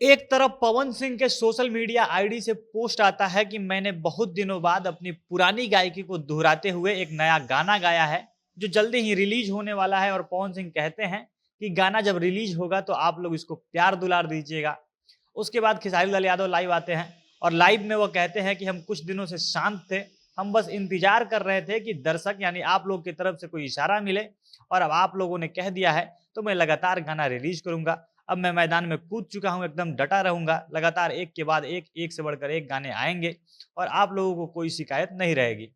एक तरफ पवन सिंह के सोशल मीडिया आईडी से पोस्ट आता है कि मैंने बहुत दिनों बाद अपनी पुरानी गायकी को दोहराते हुए एक नया गाना गाया है जो जल्दी ही रिलीज होने वाला है। और पवन सिंह कहते हैं कि गाना जब रिलीज होगा तो आप लोग इसको प्यार दुलार दीजिएगा। उसके बाद खेसारी लाल यादव लाइव आते हैं और लाइव में वो कहते हैं कि हम कुछ दिनों से शांत थे, हम बस इंतजार कर रहे थे कि दर्शक यानी आप लोग की तरफ से कोई इशारा मिले, और अब आप लोगों ने कह दिया है तो मैं लगातार गाना रिलीज करूंगा। अब मैं मैदान में कूद चुका हूँ, एकदम डटा रहूँगा, लगातार एक के बाद एक से बढ़कर एक गाने आएँगे और आप लोगों को कोई शिकायत नहीं रहेगी।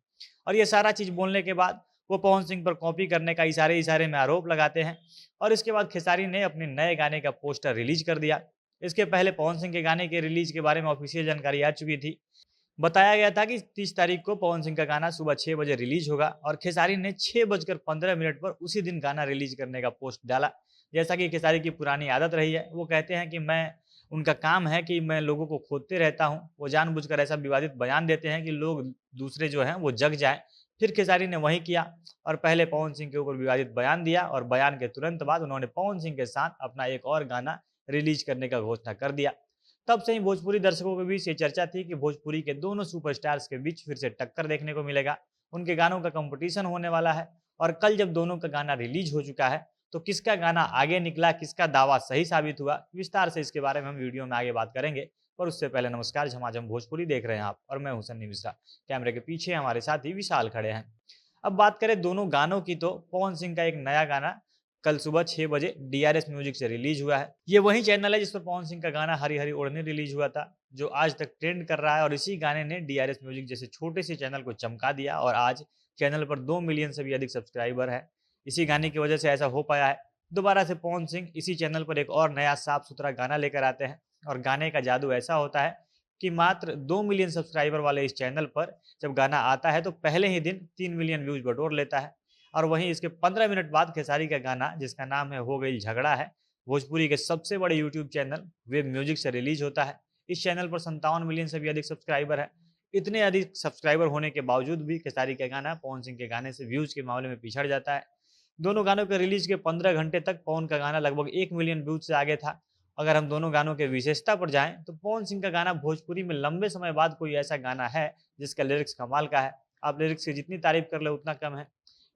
और ये सारा चीज़ बोलने के बाद वो पवन सिंह पर कॉपी करने का इशारे-इशारे में आरोप लगाते हैं और इसके बाद खेसारी ने अपने नए गाने का पोस्टर रिलीज़ कर दिया। इसके पहले पवन सिंह के गाने के रिलीज़ के बारे में ऑफ़िशियल जानकारी आ चुकी थी। बताया गया था कि 30 तारीख को पवन सिंह का गाना सुबह 6 बजे रिलीज़ होगा और खेसारी ने 6 बजकर 15 मिनट पर उसी दिन गाना रिलीज़ करने का पोस्ट डाला। जैसा कि खेसारी की पुरानी आदत रही है, वो कहते हैं कि उनका काम है कि मैं लोगों को खोदते रहता हूँ। वो जानबूझकर ऐसा विवादित बयान देते हैं कि लोग दूसरे जो हैं वो जग जाएँ। फिर खेसारी ने वही किया और पहले पवन सिंह के ऊपर विवादित बयान दिया और बयान के तुरंत बाद उन्होंने पवन सिंह के साथ अपना एक और गाना रिलीज़ करने का घोषणा कर दिया। तब से ही भोजपुरी दर्शकों के बीच ये चर्चा थी कि भोजपुरी के दोनों सुपरस्टार्स के बीच फिर से टक्कर देखने को मिलेगा। उनके गानों का कंपटीशन होने वाला है और कल जब दोनों का गाना रिलीज हो चुका है तो किसका गाना आगे निकला, किसका दावा सही साबित हुआ, विस्तार से इसके बारे में हम वीडियो में आगे बात करेंगे। पर उससे पहले नमस्कार, झमाझम भोजपुरी देख रहे हैं आप और मैं हूं सन्नी मिश्रा। कैमरे के पीछे हमारे साथी विशाल खड़े हैं। अब बात करें दोनों गानों की तो पवन सिंह का एक नया गाना कल सुबह 6 बजे डीआरएस म्यूजिक से रिलीज हुआ है। ये वही चैनल है जिस पर पवन सिंह का गाना हरी हरी ओढ़नी रिलीज हुआ था, जो आज तक ट्रेंड कर रहा है और इसी गाने ने डीआरएस म्यूजिक जैसे छोटे से चैनल को चमका दिया और आज चैनल पर 2 मिलियन से भी अधिक सब्सक्राइबर है। इसी गाने की वजह से ऐसा हो पाया है। दोबारा से पवन सिंह इसी चैनल पर एक और नया साफ सुथरा गाना लेकर आते हैं और गाने का जादू ऐसा होता है कि मात्र 2 मिलियन सब्सक्राइबर वाले इस चैनल पर जब गाना आता है तो पहले ही दिन 3 मिलियन व्यूज बटोर लेता है। और वहीं इसके 15 मिनट बाद खेसारी का गाना जिसका नाम है हो गई झगड़ा है, भोजपुरी के सबसे बड़े यूट्यूब चैनल वेब म्यूजिक से रिलीज होता है। इस चैनल पर 57 मिलियन से भी अधिक सब्सक्राइबर है। इतने अधिक सब्सक्राइबर होने के बावजूद भी खेसारी का गाना पवन सिंह के गाने से व्यूज के मामले में पिछड़ जाता है। दोनों गानों के रिलीज के 15 घंटे तक पवन का गाना लगभग 1 मिलियन व्यूज से आगे था। अगर हम दोनों गानों के विशेषता पर जाएं तो पवन सिंह का गाना भोजपुरी में लंबे समय बाद कोई ऐसा गाना है जिसका लिरिक्स कमाल का है। आप लिरिक्स की जितनी तारीफ कर ले उतना कम है।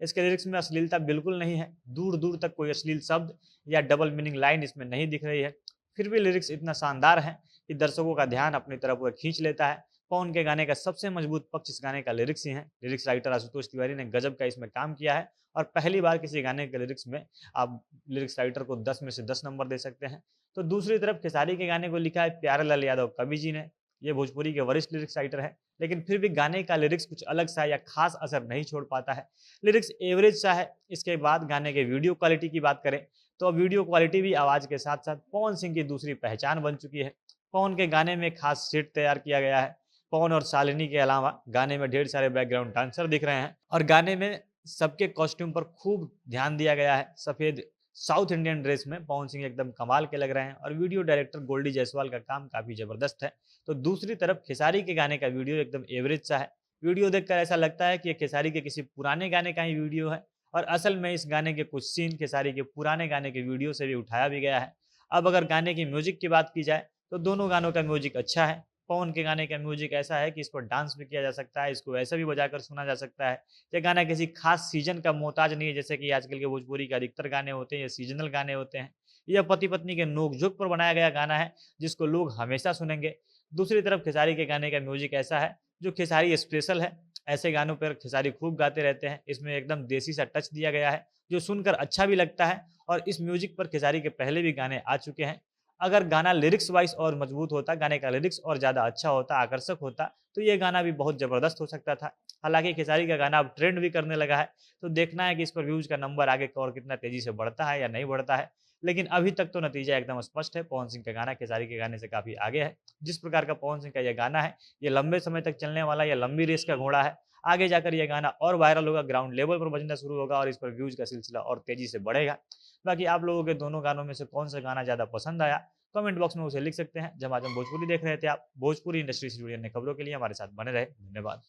इसके लिरिक्स में अश्लीलता बिल्कुल नहीं है, दूर दूर तक कोई अश्लील शब्द या डबल मीनिंग लाइन इसमें नहीं दिख रही है। फिर भी लिरिक्स इतना शानदार है कि दर्शकों का ध्यान अपनी तरफ वह खींच लेता है। पवन के गाने का सबसे मजबूत पक्ष इस गाने का लिरिक्स ही है। लिरिक्स राइटर आशुतोष तिवारी ने गजब का इसमें काम किया है और पहली बार किसी गाने के लिरिक्स में आप लिरिक्स राइटर को 10 में से 10 नंबर दे सकते हैं। तो दूसरी तरफ खेसारी के गाने को लिखा है प्यारेलाल यादव कवि जी ने। ये भोजपुरी के वरिष्ठ लिरिक्स राइटर है, लेकिन फिर भी गाने का लिरिक्स कुछ अलग सा या खास असर नहीं छोड़ पाता है। लिरिक्स एवरेज सा है। इसके बाद गाने के वीडियो क्वालिटी की बात करें तो अब वीडियो क्वालिटी भी आवाज़ के साथ साथ पवन सिंह की दूसरी पहचान बन चुकी है। पवन के गाने में खास सेट तैयार किया गया है। पवन और शालिनी के अलावा गाने में ढेर सारे बैकग्राउंड डांसर दिख रहे हैं और गाने में सबके कॉस्ट्यूम पर खूब ध्यान दिया गया है। सफ़ेद साउथ इंडियन ड्रेस में पवन सिंह एकदम कमाल के लग रहे हैं और वीडियो डायरेक्टर गोल्डी जायसवाल का काम काफ़ी ज़बरदस्त है। तो दूसरी तरफ खेसारी के गाने का वीडियो एकदम एवरेज सा है। वीडियो देखकर ऐसा लगता है कि ये खेसारी के किसी पुराने गाने का ही वीडियो है और असल में इस गाने के कुछ सीन खेसारी के पुराने गाने के वीडियो से भी उठाया भी गया है। अब अगर गाने की म्यूजिक की बात की जाए तो दोनों गानों का म्यूजिक अच्छा है। पवन के गाने का म्यूजिक ऐसा है कि इस पर डांस भी किया जा सकता है, इसको ऐसा भी बजाकर सुना जा सकता है। ये गाना किसी खास सीजन का मोहताज नहीं है जैसे कि आजकल के भोजपुरी के अधिकतर गाने होते हैं, ये सीजनल गाने होते हैं। यह पति पत्नी के नोक-झोंक पर बनाया गया गाना है जिसको लोग हमेशा सुनेंगे। दूसरी तरफ खेसारी के गाने का म्यूजिक ऐसा है जो खेसारी स्पेशल है। ऐसे गानों पर खेसारी खूब गाते रहते हैं। इसमें एकदम देसी सा टच दिया गया है जो सुनकर अच्छा भी लगता है और इस म्यूजिक पर खेसारी के पहले भी गाने आ चुके हैं। अगर गाना लिरिक्स वाइज और मजबूत होता, गाने का लिरिक्स और ज़्यादा अच्छा होता, आकर्षक होता, तो ये गाना भी बहुत ज़बरदस्त हो सकता था। हालाँकि खेसारी का गाना अब ट्रेंड भी करने लगा है, तो देखना है कि इस पर व्यूज़ का नंबर आगे और कितना तेज़ी से बढ़ता है या नहीं बढ़ता है। लेकिन अभी तक तो नतीजा एकदम स्पष्ट है, पवन सिंह का गाना खेसारी के गाने से काफ़ी आगे है। जिस प्रकार का पवन सिंह का ये गाना है, ये लंबे समय तक चलने वाला या लंबी रेस का घोड़ा है। आगे जाकर ये गाना और वायरल होगा, ग्राउंड लेवल पर बजना शुरू होगा और इस पर व्यूज़ का सिलसिला और तेज़ी से बढ़ेगा। बाकी आप लोगों के दोनों गानों में से कौन-सा गाना ज़्यादा पसंद आया, कमेंट बॉक्स में उसे लिख सकते हैं। झमाझम भोजपुरी देख रहे थे आप। भोजपुरी इंडस्ट्री से जुड़ी अन्य खबरों के लिए हमारे साथ बने रहें। धन्यवाद।